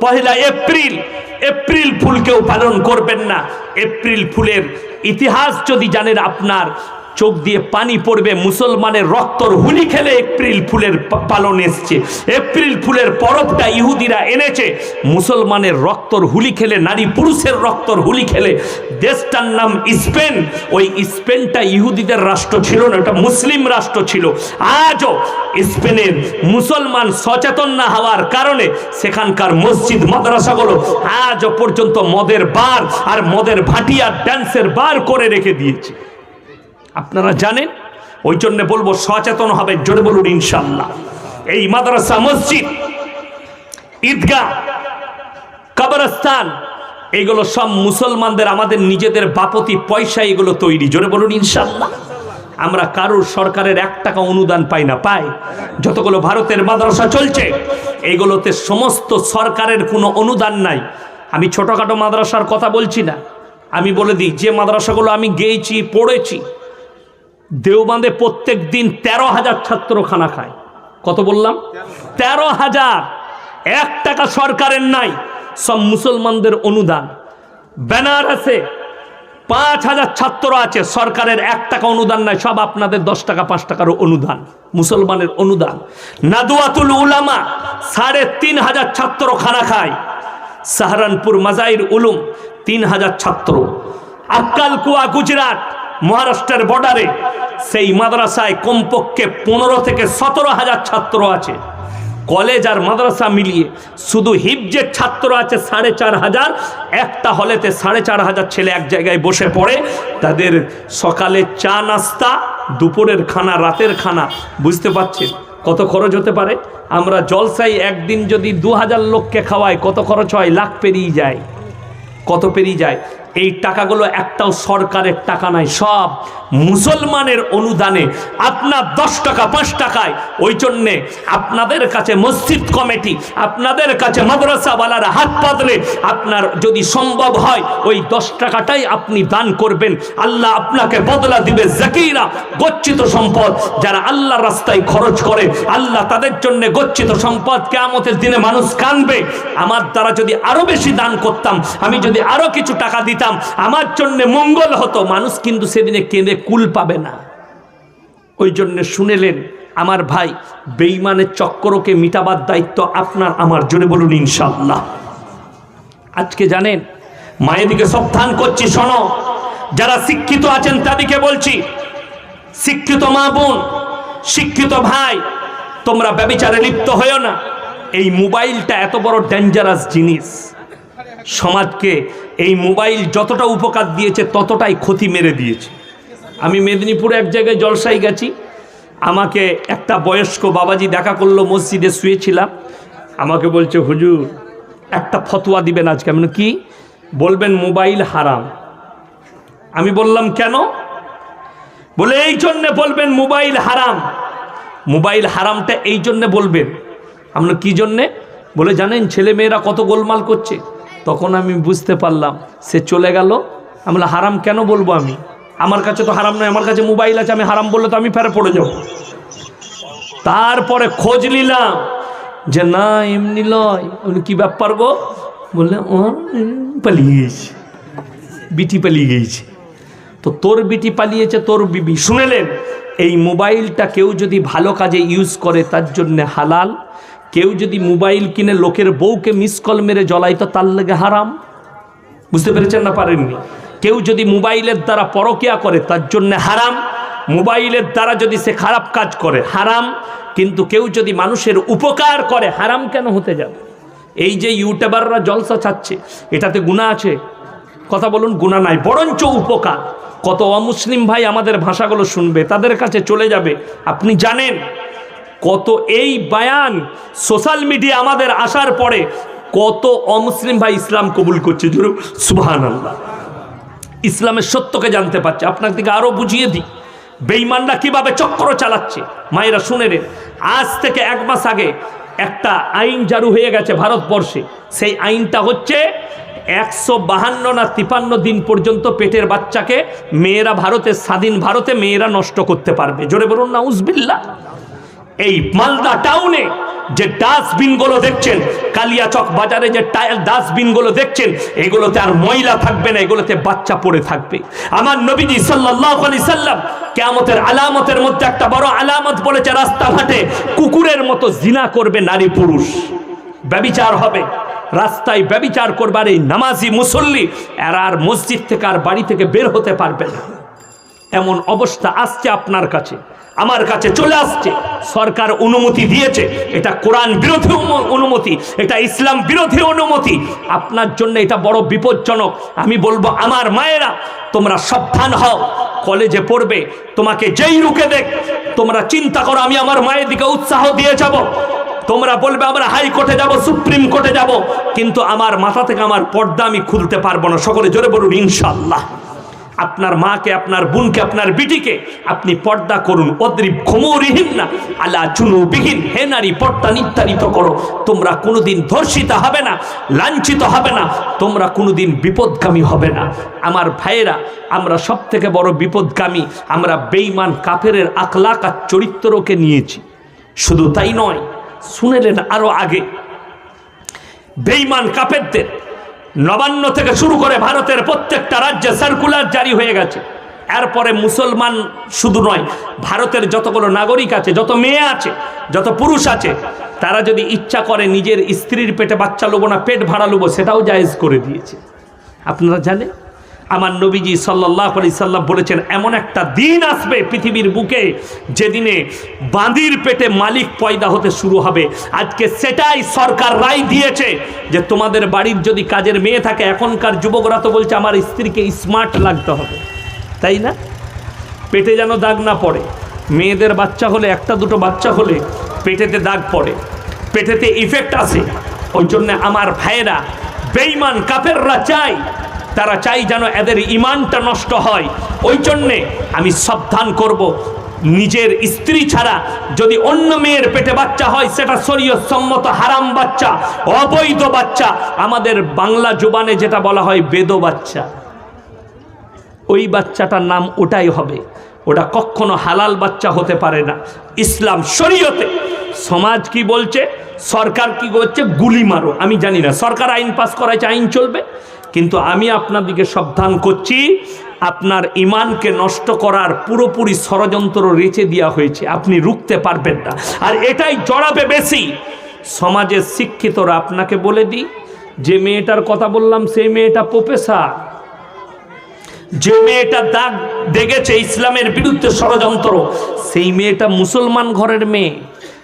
পহেলা April, April ফুলকেও পালন করবেন না। এপ্রিল ফুলের ইতিহাস যদি জানেন, আপনার চোখ দিয়ে পানি পড়বে। মুসলমানের রক্তর হুলি খেলে এপ্রিল ফুলের পালন এসছে। এপ্রিল ফুলের পরবটা ইহুদিরা এনেছে। মুসলমানের রক্তর হুলি খেলে, নারী পুরুষের রক্তর হুলি খেলে। দেশটার নাম স্পেন। ওই স্পেনটা ইহুদিদের রাষ্ট্র ছিল না, ওটা মুসলিম রাষ্ট্র ছিল। আজও স্পেনের মুসলমান সচেতন না হওয়ার কারণে সেখানকার মসজিদ মাদ্রাসাগুলো আজও পর্যন্ত মদের বার আর মদের ভাটিয়ার ড্যান্সের বার করে রেখে দিয়েছে। আপনারা জানেন, ওই জন্য বলবো সচেতন হবে। জোরে বলুন ইনশাআল্লাহ। এই মাদ্রাসা, মসজিদ, ঈদগাহ, কবরস্থান, এগুলো সব মুসলমানদের, আমাদের নিজেদের বাপতি পয়সা এগুলো তৈরি। জোরে বলুন ইনশাআল্লাহ। আমরা কারোর সরকারের 1 টাকা অনুদান পাই না। পাই যতগুলো ভারতের মাদ্রাসা চলছে, এগুলোতে সমস্ত সরকারের কোনো অনুদান নাই। আমি ছোটখাটো মাদ্রাসার কথা বলছি না। আমি বলে দিই, যে মাদ্রাসাগুলো আমি গিয়েছি, পড়েছি, দেওবন্দে প্রত্যেক দিন 13,000 ছাত্র খানা খায়। কত বললাম? 13,000। 1 টাকা সরকারের নাই, সব মুসলমানদের অনুদান। বেনারসে 5,000 ছাত্র আছে, সরকারের 1 টাকা অনুদান নাই, সব আপনাদের 10 টাকা 5 টাকার অনুদান, মুসলমানের অনুদান। নাদওয়াতুল উলামা 3,500 ছাত্র খানা খায়। সাহারানপুর মাজাইর উলুম 3,000 ছাত্র। আক্কালকুয়া গুজরাট, মহারাষ্ট্রের বর্ডারে, সেই মাদ্রাসায় কমপক্ষে 15 থেকে 17,000 ছাত্র আছে। কলেজ আর মাদ্রাসা মিলিয়ে শুধু হিফজের ছাত্র আছে 4,500। একটা হলেতে 4,500 ছেলে এক জায়গায় বসে পড়ে। তাদের সকালে চা নাস্তা, দুপুরের খানা, রাতের খানা। বুঝতে পারছেন কত খরচ হতে পারে? আমরা জলসায় একদিন যদি 2,000 লোককে খাওয়াই, কত খরচ হয়? লাখ পেরিয়ে যায়। কত পেরিয়ে যায়? এই টাকাগুলো একটাও সরকারের টাকা নাই, সব মুসলমানের অনুদানে। আপনার 10 টাকা 5 টাকায়। ওই জন্যে আপনাদের কাছে মসজিদ কমিটি, আপনাদের কাছে মাদ্রাসাওয়ালারা হাত পাতলে, আপনার যদি সম্ভব হয় ওই 10 টাকাটাই আপনি দান করবেন। আল্লাহ আপনাকে বদলা দিবে। জাকিরা, গচ্ছিত সম্পদ যারা আল্লাহর রাস্তায় খরচ করে, আল্লাহ তাদের জন্য গচ্ছিত সম্পদ, কিয়ামতের দিনে মানুষ কাঁদবে। আমার দ্বারা যদি আরো বেশি দান করতাম, আমি যদি আরো কিছু টাকা দিতাম, আমার জন্য মঙ্গল হতো। মানুষ কিন্তু সেদিনে কেঁদে কুল পাবে না। ওই জন্য শুনেলেন আমার ভাই, বেঈমানের চক্রকে মিটাবার দায়িত্ব আপনার আমার। জোরে বলুন ইনশাআল্লাহ। আজকে জানেন, মায়েদিকে সাবধান করছি, শোনো, যারা শিক্ষিত আছেন তাদেরকে বলছি, শিক্ষিত মা বোন, শিক্ষিত ভাই, তোমরা ব্যভিচারে লিপ্ত হয়েও না। এই মোবাইলটা এত বড় ডেঞ্জারাস জিনিস। সমাজকে এই মোবাইল যতটা উপকার দিয়েছে ততটাই ক্ষতি মেরে দিয়েছে। আমি মেদিনীপুরে এক জায়গায় জলসায় গেছি, আমাকে একটা বয়স্ক বাবাজি দেখা করলো। মসজিদে শুয়েছিলাম, আমাকে বলছে, হুজুর একটা ফতোয়া দিবেন আজকে। আমি কি বলবেন? মোবাইল হারাম। আমি বললাম কেন? বলে এই জন্যে বলবেন মোবাইল হারাম। মোবাইল হারামটা এই জন্যে বলবেন। আমরা কি জন্যে? বলে জানেন ছেলে মেয়েরা কত গোলমাল করছে। তখন আমি বুঝতে পারলাম সে চলে গেল। আমি বললাম হারাম কেন বলবো? আমি, আমার কাছে তো হারাম নয়, আমার কাছে মোবাইল আছে। আমি হারাম বললে তো আমি ফেরে পড়ে যাব। তারপরে খোঁজ নিলাম যে না, এমনি লয়। কি ব্যাপার গো? বললে ও পালিয়ে গেছে, বিটি পালিয়ে গেছে। তো তোর বিটি পালিয়েছে, তোর বিবি। শুনেলেন, এই মোবাইলটা কেউ যদি ভালো কাজে ইউজ করে তার জন্য হালাল। কেউ যদি মোবাইল কিনে লোকের বউকে মিস কল মেরে জ্বলাই তো তার লেগে হারাম। বুঝতে পেরেছেন না পারেননি? কেউ যদি মোবাইলের দ্বারা পরকিয়া করে তার জন্য হারাম। মোবাইলের দ্বারা যদি সে খারাপ কাজ করে হারাম। কিন্তু কেউ যদি মানুষের উপকার করে, হারাম কেন হতে যাবে? এই যে ইউটিউবাররা জলসা চাচ্ছে, এটাতে গুনাহ আছে? কথা বলুন, গুনাহ নাই, বরঞ্চ উপকার। কত অমুসলিম ভাই আমাদের ভাষাগুলো শুনবে, তাদের কাছে চলে যাবে। আপনি জানেন কত এই বায়ান সোশ্যাল মিডিয়া আমাদের আসার পরে কত অমুসলিম ভাই ইসলাম কবুল করছে। জোরে সুবহানাল্লাহ। ইসলামের সত্যকে জানতে পারছে। আপনার দিকে আরো বুঝিয়ে দিই বেঈমানরা কিভাবে চক্র চালাচ্ছে। মায়েরা শুনে নেন, আজ থেকে 1 মাস আগে একটা আইন জারি হয়ে গেছে ভারতবর্ষে। সেই আইনটা হচ্ছে 152 না 53 দিন পর্যন্ত পেটের বাচ্চাকে মেয়েরা, ভারতের স্বাধীন ভারতে মেয়েরা নষ্ট করতে পারবে। জোরে বলুন নাউজুবিল্লাহ। এই মালদা টাউনে যে ডাস্টবিনগুলো দেখছেন, কালিয়াচক বাজারে যে ডাস্টবিনগুলো দেখছেন, এগুলোতে আর ময়লা থাকবে না, এগুলোতে বাচ্চা পড়ে থাকবে। আমার নবীজি সাল্লাল্লাহু আলাইহি সাল্লাম কিয়ামতের আলামতের মধ্যে একটা বড় আলামত বলেছে, রাস্তাঘাটে কুকুরের মতো জিনা করবে নারী পুরুষ, ব্যভিচার হবে, রাস্তায় ব্যভিচার করবার এই নামাজি মুসল্লি এরা আর মসজিদ থেকে আর বাড়ি থেকে বের হতে পারবে না। এমন অবস্থা আসছে আপনার কাছে, আমার কাছে চলে আসছে। সরকার অনুমতি দিয়েছে, এটা কোরআন বিরোধী অনুমতি, এটা ইসলাম বিরোধী অনুমতি। আপনার জন্য এটা বড় বিপজ্জনক। আমি বলবো আমার মায়েরা, তোমরা সাবধান হও। কলেজে পড়বে, তোমাকে যেই রুখে দেখ, তোমরা চিন্তা করো আমি আমার মায়ের দিকে উৎসাহ দিয়ে যাব। তোমরা বলবে আমরা হাইকোর্টে যাব, সুপ্রিম কোর্টে যাব, কিন্তু আমার মাথা থেকে আমার পর্দা আমি খুলতে পারবো না। সকলে জোরে বলুন ইনশাআল্লাহ। আপনার মাকে, আপনার বোনকে, আপনার বিটিকে আপনি পর্দা করুন। অদ্রিব খুমুরিহিন্না আলা জুনুবিহিন, হে নারী পর্দা নির্ধারিত করো। তোমরা কোনোদিন ধর্ষিতা হবে না, লাঞ্ছিত হবে না, তোমরা কোনোদিন বিপদগামী হবে না। আমার ভাইয়েরা, আমরা সব থেকে বড় বিপদগামী আমরা বেঈমান কাফেরের আখলাক আর চরিত্রকে নিয়েছি। শুধু তাই নয়, শুনেলেন আরো আগে বেঈমান কাফেরদের নবান্ন থেকে শুরু করে ভারতের প্রত্যেকটা রাজ্যে সার্কুলার জারি হয়ে গেছে। এরপরে মুসলমান শুধু নয়, ভারতের যতগুলো নাগরিক আছে, যত মেয়ে আছে, যত পুরুষ আছে, তারা যদি ইচ্ছা করে নিজের স্ত্রীর পেটে বাচ্চা লোবো না, পেট ভাড়া লোবো, সেটাও জায়েজ করে দিয়েছে। আপনারা জানেন, আমার নবীজি সাল্লাল্লাহু আলাইহি সাল্লাম বলেছেন, এমন একটা দিন আসবে পৃথিবীর বুকে যেদিনে বাঁদির পেটে মালিক পয়দা হতে শুরু হবে। আজকে সেটাই সরকার রায় দিয়েছে যে তোমাদের বাড়ির যদি কাজের মেয়ে থাকে, এখনকার যুবকরা তো বলছে আমার স্ত্রীকে স্মার্ট লাগতে হবে, তাই না? পেটে যেন দাগ না পড়ে। মেয়েদের বাচ্চা হলে, একটা দুটো বাচ্চা হলে পেটেতে দাগ পড়ে, পেটেতে ইফেক্ট আসে। ওই জন্য আমার ভাইয়েরা, বেঈমান কাফেররা চাই, তারা চাই যেন এদের ইমানটা নষ্ট হয়। ওই জন্যে আমি সাবধান করব, নিজের স্ত্রী ছাড়া যদি অন্য মেয়ের পেটে বাচ্চা হয়, সেটা শরীয়ত সম্মত হারাম বাচ্চা, অবৈধ বাচ্চা, আমাদের বাংলা জবানে যেটা বলা হয় বেদ বাচ্চা, ওই বাচ্চাটার নাম ওটাই হবে। ওটা কখনো হালাল বাচ্চা হতে পারে না। ইসলাম শরীয়তে, সমাজ কি বলছে, সরকার কি বলছে, গুলি মারো। আমি জানি না, সরকার আইন পাস করাইছে, আইন চলবে, কিন্তু আমি আপনাদেরকে সাবধান করছি, আপনার ইমানকে নষ্ট করার পুরোপুরি ষড়যন্ত্র রেচে দেওয়া হয়েছে, আপনি রুখতে পারবেন না। আর এটাই জড়াবে বেশি সমাজের শিক্ষিতরা। আপনাকে বলে দিই, যে মেয়েটার কথা বললাম সেই মেয়েটা প্রফেসর, যে মেয়েটা দাগ দেখেছে ইসলামের বিরুদ্ধে ষড়যন্ত্র, সেই মেয়েটা মুসলমান ঘরের মেয়ে,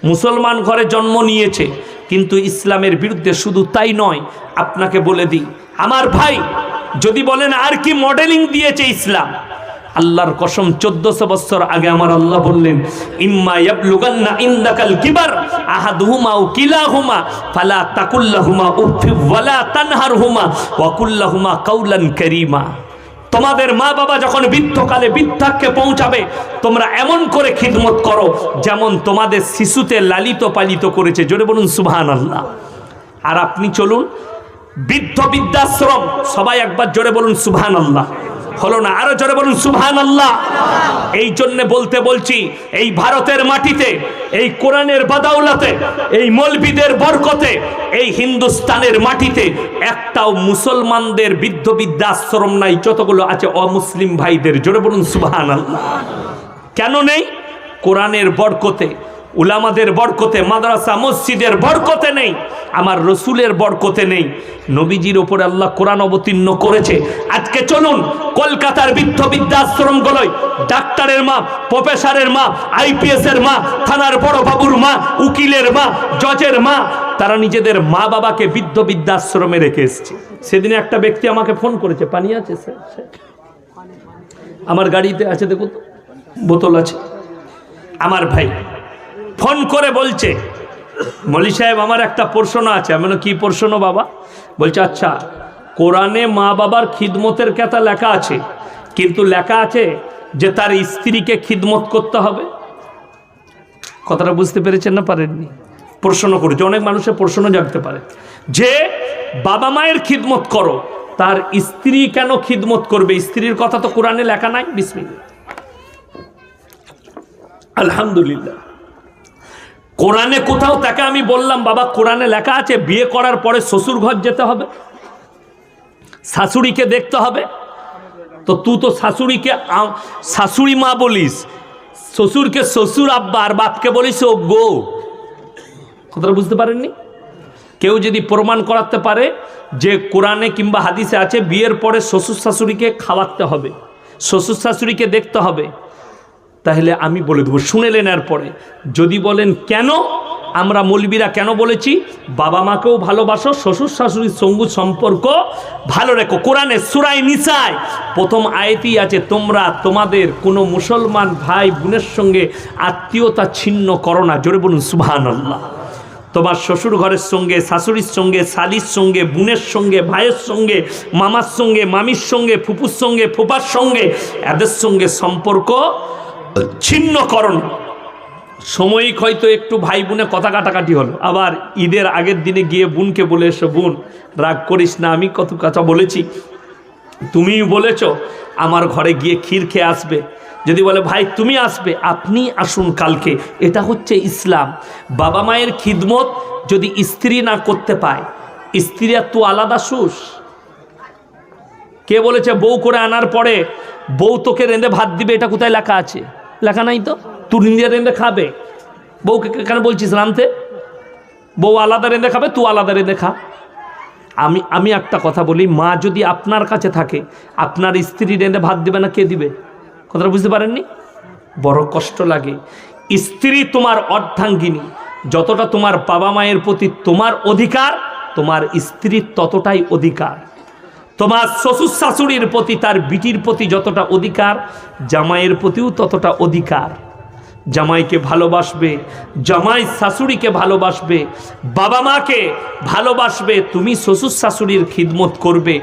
মুসলমান ঘরে জন্ম নিয়েছে, কিন্তু ইসলামের বিরুদ্ধে। শুধু তাই নয়, আপনাকে বলে দিই আমার ভাই, যদি বলেন আর কি মডেলিং দিয়েছে ইসলাম, আল্লাহর কসম 1400 বছর আগে আমার আল্লাহ বললেন, ইম্মা ইয়াবলুগান্না ইনদাকাল কিবার আহাদুহুমা আও কিলাহুমা ফালা তাকুল্লাহুমা উফফি ওয়ালা তানহারহুমা ওয়া কুল্লাহুমা কাওলান কারীমা। তোমাদের মা বাবা যখন বৃদ্ধকালে বৃদ্ধাক্যে পৌঁছাবে, তোমরা এমন করে খিদমত করো যেমন তোমাদের শিশুতে লালিত পালিত করেছে। জোরে বলুন সুবহানাল্লাহ। আর আপনি চলুন বৃদ্ধ বৃদ্ধাশ্রম, সবাই একবার জোরে বলুন সুবহানাল্লাহ। হলো না? আরো জোরে বলুন সুবহানাল্লাহ। এই জন্য বলছি, এই ভারতের মাটিতে, এই কোরআনের বাদাউলাতে, এই মৌলবীদের বরকতে, এই হিন্দুস্তানের মাটিতে একটাও মুসলমানদের বৃদ্ধ বৃদ্ধাশ্রম নাই, যতগুলো আছে অমুসলিম ভাইদের। জোরে বলুন সুবহানাল্লাহ। কেন নেই? কোরআনের বরকতে, উলামাদের বরকতে, মাদ্রাসা মসজিদের বরকতে নেই, আমার রসুলের বরকতে নেই। নবীজির ওপরে আল্লাহ কোরআন অবতীর্ণ করেছে। আজকে চলুন কলকাতার বৃদ্ধ বৃদ্ধাশ্রমগুলোয় ডাক্তারের মা, প্রফেসরের মা, আইপিএস এর মা, থানার বড় বাবুর মা, উকিলের মা, জজের মা, তারা নিজেদের মা বাবাকে বৃদ্ধ বৃদ্ধাশ্রমে রেখে এসছে। সেদিনে একটা ব্যক্তি আমাকে ফোন করেছে, পানি আছে স্যার? আমার গাড়িতে আছে, দেখুন তো, বোতল আছে। আমার ভাই ফোন করে বলছে, মৌলী সাহেব আমার একটা প্রশ্ন আছে। আমি বললাম, কি প্রশ্ন বাবা? বলছে, আচ্ছা কোরআনে মা বাবার খিদমতের কথা লেখা আছে, কিন্তু লেখা আছে যে তার স্ত্রীকে খিদমত করতে হবে। কথাটা বুঝতে পেরেছেন না পারেননি? প্রশ্ন করেছে, অনেক মানুষের প্রশ্ন জানতে পারে যে বাবা মায়ের খিদমত করো, তার স্ত্রী কেন খিদমত করবে? স্ত্রীর কথা তো কোরআনে লেখা নাই। বিসমিল্লাহ, আলহামদুলিল্লাহ। কোরআনে কোথাও তাকে আমি বললাম বাবা কোরআনে লেখা আছে বিয়ে করার পরে শ্বশুর ঘর যেতে হবে, শাশুড়িকে দেখতে হবে? তো তুই তো শাশুড়িকে শাশুড়ি মা বলিস, শ্বশুরকে শ্বশুর আব্বা, আর বাপকে বলিস ও গো। কথাটা বুঝতে পারেননি? কেউ যদি প্রমাণ করাতে পারে যে কোরআনে কিংবা হাদিসে আছে বিয়ের পরে শ্বশুর শাশুড়িকে খাওয়াতে হবে, শ্বশুর শাশুড়িকে দেখতে হবে, তাহলে আমি বলে দেবো, শুনেলেন। এরপরে যদি বলেন কেন আমরা মৌলবীরা কেন বলেছি বাবা মাকেও ভালোবাসো, শ্বশুর শাশুড়ির সঙ্গে সম্পর্ক ভালো রেখো, কোরআনে সূরা নিসায় প্রথম আয়াতেই আছে তোমরা তোমাদের কোনো মুসলমান ভাই বোনের সঙ্গে আত্মীয়তা ছিন্ন করো না। জোরে বলুন সুবহানাল্লাহ। তোমার শ্বশুর ঘরের সঙ্গে, শাশুড়ির সঙ্গে, শালির সঙ্গে, বোনের সঙ্গে, ভাইয়ের সঙ্গে, মামার সঙ্গে, মামির সঙ্গে, ফুপুর সঙ্গে, ফুপার সঙ্গে, এদের সঙ্গে সম্পর্ক ছিন্ন করো না। সাময়িক হয়তো একটু ভাই বোনে কথা কাটাকাটি হলো, আবার ঈদের আগের দিনে গিয়ে বোনকে বলে এসো বোন রাগ করিস না, আমি কত কথা বলেছি, তুমিই বলেছ আমার ঘরে গিয়ে ক্ষীর খেয়ে আসবে। যদি বলে ভাই তুমি আসবে, আপনি আসুন কালকে, এটা হচ্ছে ইসলাম। বাবা মায়ের খিদমত যদি স্ত্রী না করতে পায়, স্ত্রী আর তো আলাদা সুস। কে বলেছে বউ করে আনার পরে বউ তোকে রেঁধে ভাত দিবে? এটা কোথায় লেখা আছে? লেখা নাই তো। তুই নিজে রেঁধে খাবে, বউকে কেন বলছিস রাঁধতে? বউ আলাদা রেঁধে খাবে, তুই আলাদা রেঁধে খা। আমি একটা কথা বলি, মা যদি আপনার কাছে থাকে আপনার স্ত্রী রেঁধে ভাত দিবে না, কে দিবে? কথাটা বুঝতে পারেননি? বড় কষ্ট লাগে। স্ত্রী তোমার অর্ধাঙ্গিনী, যতটা তোমার বাবা মায়ের প্রতি তোমার অধিকার, তোমার স্ত্রীর ততটাই অধিকার। তোমার শ্বশুর শাশুড়ির প্রতি তার বিটির প্রতি যতটা অধিকার, জামাইয়ের প্রতিও ততটা অধিকার। জামাইকে ভালোবাসবে, জামাই শাশুড়িকে ভালোবাসবে, বাবা মাকে ভালোবাসবে, তুমি শ্বশুর শাশুড়ির খিদমত করবে।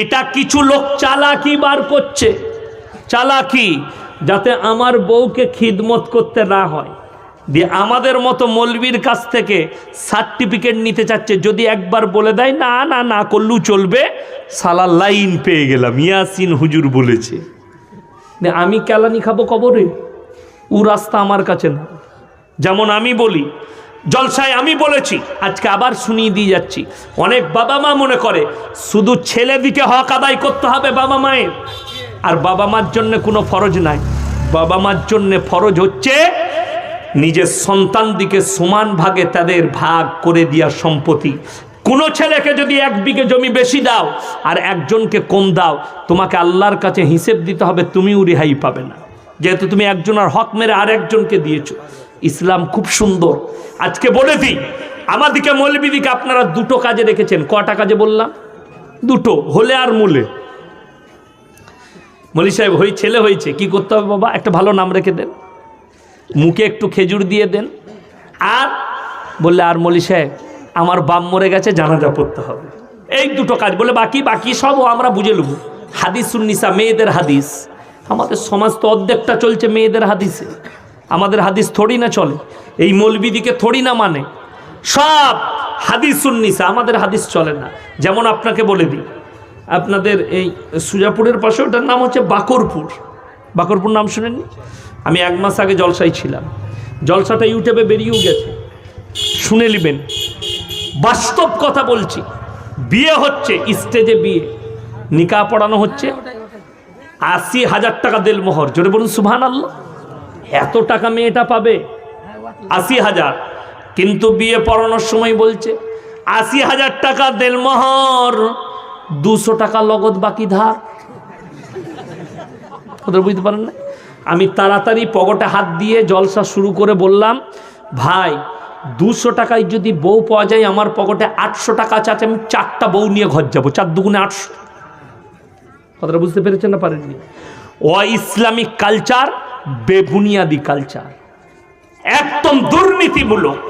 এটা কিছু লোক চালাকি বার করছে, চালাকি, যাতে আমার বউকে খিদমত করতে না হয়, দিয়ে আমাদের মতো মৌলবীর কাছ থেকে সার্টিফিকেট নিতে চাচ্ছে। যদি একবার বলে দেয় না না না করলেও চলবে, সালা লাইন পেয়ে গেলাম, ইয়াসিন হুজুর বলেছে, আমি কেলানি খাবো কবরে? ও রাস্তা আমার কাছে না। যেমন আমি বলি জলসায় আমি বলেছি, আজকে আবার শুনিয়ে দিয়ে যাচ্ছি, অনেক বাবা মা মনে করে শুধু ছেলেদিকে হক আদায় করতে হবে বাবা মায়ের, আর বাবা মার জন্য কোনো ফরজ নাই। বাবা মার জন্য ফরজ হচ্ছে নিজের সন্তান দিকে সমান ভাগে তাদের ভাগ করে দেওয়ার সম্পত্তি। কোনো ছেলেকে যদি 1 বিঘে জমি বেশি দাও আর একজনকে কম দাও, তোমাকে আল্লাহর কাছে হিসেব দিতে হবে, তুমিও রেহাই পাবে না, যেহেতু তুমি একজনের হক মেরে আর একজনকে দিয়েছো। ইসলাম খুব সুন্দর। আজকে বলে দিই, আমাদিকে মৌলবীদিকে আপনারা 2টো কাজে রেখেছেন। কটা কাজে বললাম? 2টো, হলে আর মূলে। মৌলী সাহেব হই ছেলে হয়েছে, কি করতে হবে বাবা? একটা ভালো নাম রেখে দেন, মুখে একটু খেজুর দিয়ে দেন, আর বললে আর মৌলী সাহেব আমার বাপ মরে গেছে, জানাজা পড়তে হবে। এই 2টো কাজ বলে বাকি সব আমরা বুঝে নেব। হাদিসুন নিসা, মেয়েদের হাদিস। আমাদের সমাজ তো অর্ধেকটা চলছে মেয়েদের হাদিসে, আমাদের হাদিস থোড়ি না চলে, এই মৌলবীদিকে থোড়ি না মানে, সব হাদিসুন নিসা, আমাদের হাদিস চলে না। যেমন আপনাকে বলে দিই, আপনাদের এই সুজাপুরের পাশে ওটার নাম হচ্ছে বাকরপুর। বাকরপুর নাম শুনেননি? আমি 1 মাস আগে জলসায় ছিলাম, জলসাটা ইউটিউবে বেরিয়েও গেছে, শুনে নেবেন। বাস্তব কথা বলছি, বিয়ে হচ্ছে, স্টেজে বিয়ে, নিকাহ পড়ানো হচ্ছে, 80,000 টাকা দেলমোহর। জোরে বলুন সুবহানাল্লাহ। এত টাকা মেয়েটা পাবে? 80,000। কিন্তু বিয়ে পড়ানোর সময় বলছে 80,000 টাকা দেলমোহর, 200 টাকা লগত বাকি ধার। ওদের বুঝতে পারেন না? আমি তাড়াতাড়ি পকেটে হাত দিয়ে জলসা শুরু করে বললাম, ভাই 200 টাকায় যদি বউ পাওয়া যায়, আমার পকেটে 800 টাকা আছে, আমি 4টা বউ নিয়ে ঘর যাবো, 4 দুগুণে 800। কথাটা বুঝতে পেরেছেন না পারেননি? ইসলামিক কালচার বেবুনিয়াদি কালচার, একদম দুর্নীতিমূলক।